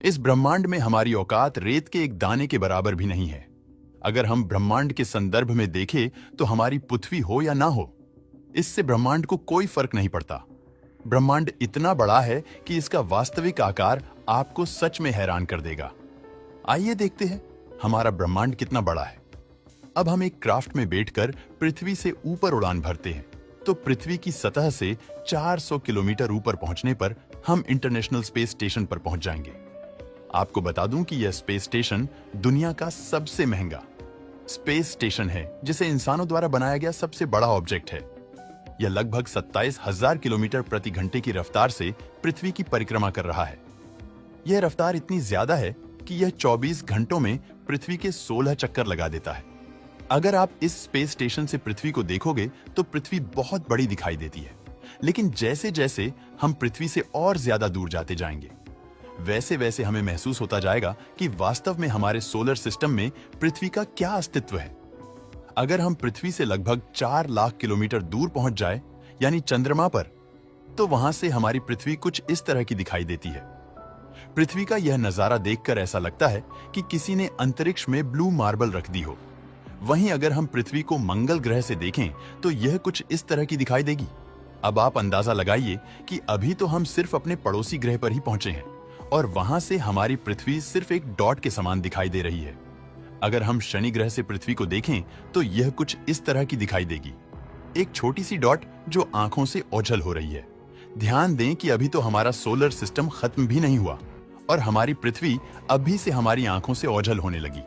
इस ब्रह्मांड में हमारी औकात रेत के एक दाने के बराबर भी नहीं है। अगर हम ब्रह्मांड के संदर्भ में देखें तो हमारी पृथ्वी हो या ना हो, इससे ब्रह्मांड को कोई फर्क नहीं पड़ता। ब्रह्मांड इतना बड़ा है कि इसका वास्तविक आकार आपको सच में हैरान कर देगा। आइए देखते हैं हमारा ब्रह्मांड कितना बड़ा है। अब हम एक क्राफ्ट में बैठकर पृथ्वी से ऊपर उड़ान भरते हैं तो पृथ्वी की सतह से 400 किलोमीटर ऊपर पहुंचने पर हम इंटरनेशनल स्पेस स्टेशन पर पहुंच जाएंगे। आपको बता दूं कि यह स्पेस स्टेशन दुनिया का सबसे महंगा स्पेस स्टेशन है, जिसे इंसानों द्वारा बनाया गया सबसे बड़ा ऑब्जेक्ट है। यह लगभग 27,000 किलोमीटर प्रति घंटे की रफ्तार से पृथ्वी की परिक्रमा कर रहा है। यह रफ्तार इतनी ज्यादा है कि यह 24 घंटों में पृथ्वी के 16 चक्कर लगा देता है। अगर आप इस स्पेस स्टेशन से पृथ्वी को देखोगे तो पृथ्वी बहुत बड़ी दिखाई देती है, लेकिन जैसे जैसे हम पृथ्वी से और ज्यादा दूर जाते जाएंगे वैसे वैसे हमें महसूस होता जाएगा कि वास्तव में हमारे सोलर सिस्टम में पृथ्वी का क्या अस्तित्व है। अगर हम पृथ्वी से लगभग 4 लाख किलोमीटर दूर पहुंच जाए, यानी चंद्रमा पर, तो वहां से हमारी पृथ्वी कुछ इस तरह की दिखाई देती है। पृथ्वी का यह नजारा देखकर ऐसा लगता है कि किसी ने अंतरिक्ष में ब्लू मार्बल रख दी हो। वहीं अगर हम पृथ्वी को मंगल ग्रह से देखें तो यह कुछ इस तरह की दिखाई देगी। अब आप अंदाजा लगाइए कि अभी तो हम सिर्फ अपने पड़ोसी ग्रह पर ही पहुंचे हैं और वहां से हमारी पृथ्वी सिर्फ एक डॉट के समान दिखाई दे रही है। अगर हम शनि ग्रह से पृथ्वी को देखें तो यह कुछ इस तरह की दिखाई देगी, एक छोटी सी डॉट जो आंखों से ओझल हो रही है। ध्यान दें कि अभी तो हमारा सोलर सिस्टम खत्म भी नहीं हुआ और हमारी पृथ्वी अभी से हमारी आंखों से ओझल होने लगी।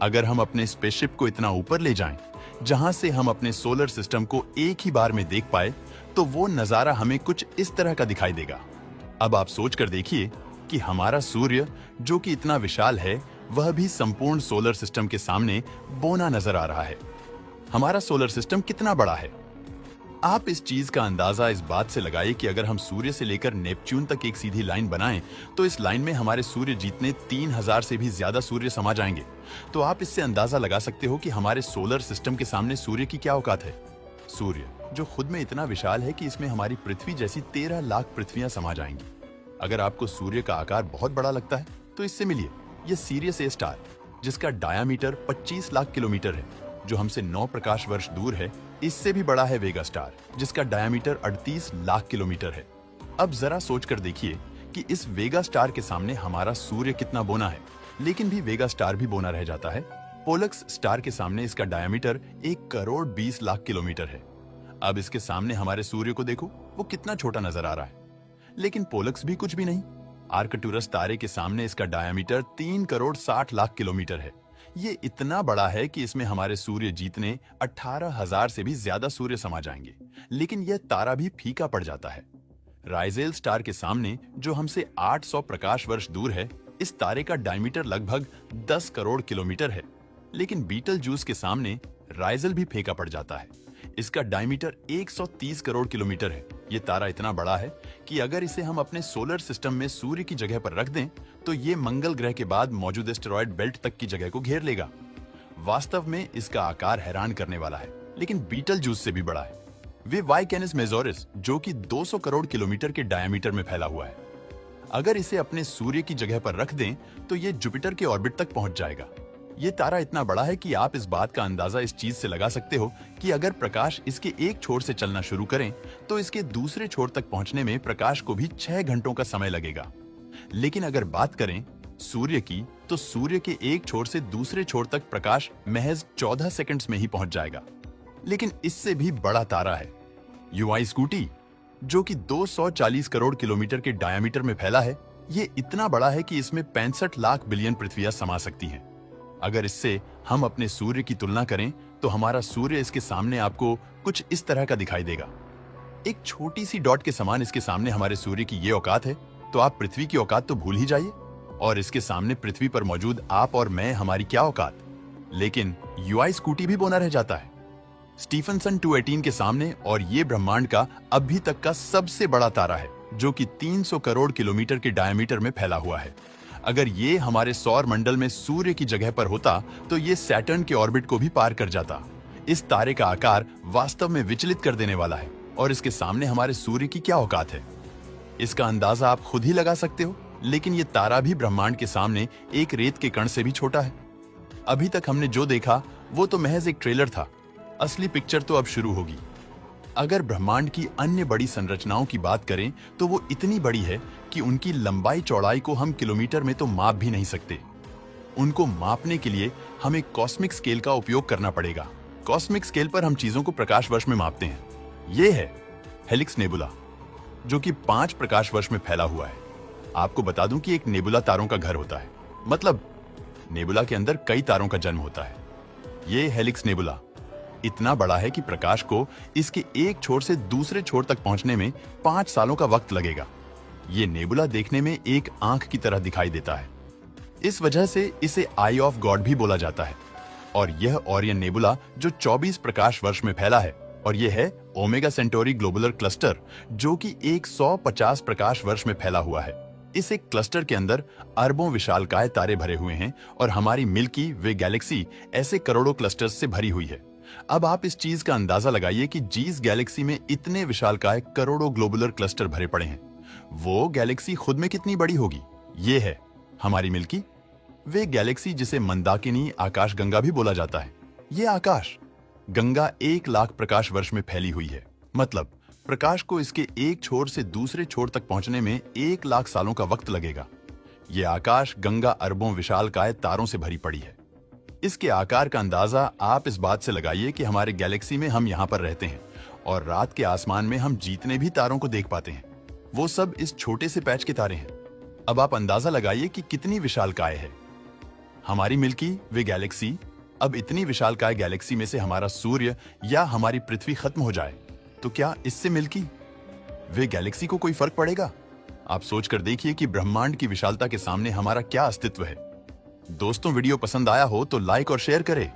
अगर हम अपने स्पेसशिप को इतना ऊपर ले जाएं, जहां से हम अपने सोलर सिस्टम को एक ही बार में देख पाए, तो वो नजारा हमें कुछ इस तरह का दिखाई देगा। अब आप सोच कर देखिए कि हमारा सूर्य, जो कि इतना विशाल है, वह भी संपूर्ण सोलर सिस्टम के सामने बौना नजर आ रहा है। हमारा सोलर सिस्टम कितना बड़ा है। आप इस चीज का अंदाजा इस बात से लगाइए कि अगर हम सूर्य से लेकर नेपच्यून तक एक सीधी लाइन बनाएं, तो इस लाइन में हमारे सूर्य जितने 3000 से भी ज्यादा सूर्य समा जाएंगे। तो आप इससे अंदाजा लगा सकते हो कि हमारे सोलर सिस्टम के सामने सूर्य की क्या औकात है। सूर्य, जो खुद में इतना विशाल है कि इसमें हमारी पृथ्वी जैसी 13 लाख पृथ्वियां समा जाएंगी। अगर आपको सूर्य का आकार बहुत बड़ा लगता है तो इससे मिलिए यह सीरियस ए स्टार, जिसका डायामीटर 25 लाख किलोमीटर है, जो हमसे 9 प्रकाश वर्ष दूर है। इससे भी बड़ा है वेगा स्टार, जिसका डायामीटर 38 लाख किलोमीटर है। अब जरा सोचकर देखिए कि इस वेगा स्टार के सामने हमारा सूर्य कितना बौना है, लेकिन भी वेगा स्टार भी बौना रह जाता है। पोलक्स स्टार के सामने इसका डायामीटर 1 करोड़ 20 लाख किलोमीटर है। अब इसके सामने हमारे सूर्य को देखो, वो कितना छोटा नजर आ रहा है, लेकिन पोलक्स भी कुछ भी नहीं। आर्कटूरस तारे के सामने इसका डायामीटर 3 करोड़ 60 लाख किलोमीटर है। ये इतना बड़ा है कि इसमें हमारे सूर्य जितने 18,000 से भी ज्यादा सूर्य समा जाएंगे, लेकिन यह तारा भी फीका पड़ जाता है। राइजेल स्टार के सामने, जो हमसे 800 प्रकाश वर्ष दूर है, इस तारे का डायमीटर लगभग 10 करोड़ किलोमीटर है, लेकिन बीटल जूस के सामने राइजेल भी फीका पड़ जाता है। इसका डायमीटर 130 करोड़ किलोमीटर है। ये तारा इतना बड़ा है कि अगर इसे हम अपने सोलर सिस्टम में सूर्य की जगह पर रख दें, तो ये मंगल ग्रह के बाद मौजूद एस्टेरॉयड बेल्ट तक की जगह को घेर लेगा। वास्तव में इसका आकार हैरान करने वाला है, लेकिन बीटल जूस से भी बड़ा है। वे वाई कैनिस मेजोरिस, जो कि 200 करोड़ किलोमीटर के डायमीटर में फैला हुआ है। अगर इसे अपने सूर्य की जगह पर रख दें तो ये जुपिटर के ऑर्बिट तक पहुंच जाएगा। ये तारा इतना बड़ा है कि आप इस बात का अंदाजा इस चीज से लगा सकते हो कि अगर प्रकाश इसके एक छोर से चलना शुरू करें तो इसके दूसरे छोर तक पहुंचने में प्रकाश को भी 6 घंटों का समय लगेगा। लेकिन अगर बात करें सूर्य की, तो सूर्य के एक छोर से दूसरे छोर तक प्रकाश महज 14 सेकंड्स में ही पहुंच जाएगा। लेकिन इससे भी बड़ा तारा है यूआई स्कूटी, जो कि 240 करोड़ किलोमीटर के डायमीटर में फैला है। ये इतना बड़ा है कि इसमें 65 लाख बिलियन पृथ्वियां समा सकती हैं। अगर इससे हम अपने सूर्य की तुलना करें तो हमारा सूर्य इसके सामने आपको कुछ इस तरह का दिखाई देगा। एक छोटी सी डॉट के समान इसके सामने हमारे सूर्य की ये औकात है, तो आप पृथ्वी की औकात तो भूल ही जाइए। और इसके सामने पृथ्वी पर मौजूद आप और मैं, हमारी क्या औकात। लेकिन यूआई स्कूटी भी बौना रह जाता है स्टीफनसन 218 के सामने, और ये ब्रह्मांड का अभी तक का सबसे बड़ा तारा है, जो कि 300 करोड़ किलोमीटर के डायमीटर में फैला हुआ है। अगर ये हमारे सौर मंडल में सूर्य की जगह पर होता तो ये सैटर्न के ऑर्बिट को भी पार कर जाता। इस तारे का आकार वास्तव में विचलित कर देने वाला है, और इसके सामने हमारे सूर्य की क्या औकात है, इसका अंदाजा आप खुद ही लगा सकते हो। लेकिन ये तारा भी ब्रह्मांड के सामने एक रेत के कण से भी छोटा है। अभी तक हमने जो देखा वो तो महज एक ट्रेलर था, असली पिक्चर तो अब शुरू होगी। अगर ब्रह्मांड की अन्य बड़ी संरचनाओं की बात करें तो वो इतनी बड़ी है कि उनकी लंबाई चौड़ाई को हम किलोमीटर में तो माप भी नहीं सकते। उनको मापने के लिए हमें कॉस्मिक स्केल का उपयोग करना पड़ेगा। कॉस्मिक स्केल पर हम चीजों को प्रकाश वर्ष में मापते हैं। ये है हेलिक्स नेबुला, जो कि 5 प्रकाश वर्ष में फैला हुआ है। आपको बता दूं कि एक नेबुला तारों का घर होता है, मतलब नेबुला के अंदर कई तारों का जन्म होता है। ये हेलिक्स नेबुला इतना बड़ा है कि प्रकाश को इसके एक छोर से दूसरे छोर तक पहुंचने में 5 सालों का वक्त लगेगा। ये नेबुला देखने में एक आंख की तरह दिखाई देता है। इस वजह से इसे आई ऑफ गॉड भी बोला जाता है। और यह ओरियन नेबुला जो 24 प्रकाश वर्ष में फैला है, और यह है ओमेगा सेंटोरी ग्लोबुलर क्लस्टर, जो कि 150 प्रकाश वर्ष में फैला हुआ है। इस एक क्लस्टर के अंदर अरबों विशालकाय तारे भरे हुए हैं और हमारी मिल्की वे गैलेक्सी ऐसे करोड़ों क्लस्टर्स से भरी हुई है। अब आप इस चीज का अंदाजा लगाइए कि जिस गैलेक्सी में इतने विशालकाय करोड़ों ग्लोबुलर क्लस्टर भरे पड़े हैं, वो गैलेक्सी खुद में कितनी बड़ी होगी। ये है हमारी मिल्की वे गैलेक्सी, जिसे मंदाकिनी आकाशगंगा भी बोला जाता है। ये आकाश गंगा 1 लाख प्रकाश वर्ष में फैली हुई है। मतलब प्रकाश को इसके एक छोर से दूसरे छोर तक पहुंचने में 1 लाख सालों का वक्त लगेगा। ये आकाश गंगा अरबों विशालकाय तारों से भरी पड़ी है। इसके आकार का अंदाजा आप इस बात से लगाइए कि हमारे गैलेक्सी में हम यहाँ पर रहते हैं और रात के आसमान में हम जितने भी तारों को देख पाते हैं वो सब इस छोटे से पैच के तारे हैं। अब आप अंदाजा लगाइए कि कितनी विशालकाय है हमारी मिल्की वे गैलेक्सी। अब इतनी विशालकाय गैलेक्सी में से हमारा सूर्य या हमारी पृथ्वी खत्म हो जाए तो क्या इससे मिल्की वे गैलेक्सी को कोई फर्क पड़ेगा? आप सोचकर देखिए कि ब्रह्मांड की विशालता के सामने हमारा क्या अस्तित्व है। दोस्तों, वीडियो पसंद आया हो तो लाइक और शेयर करें।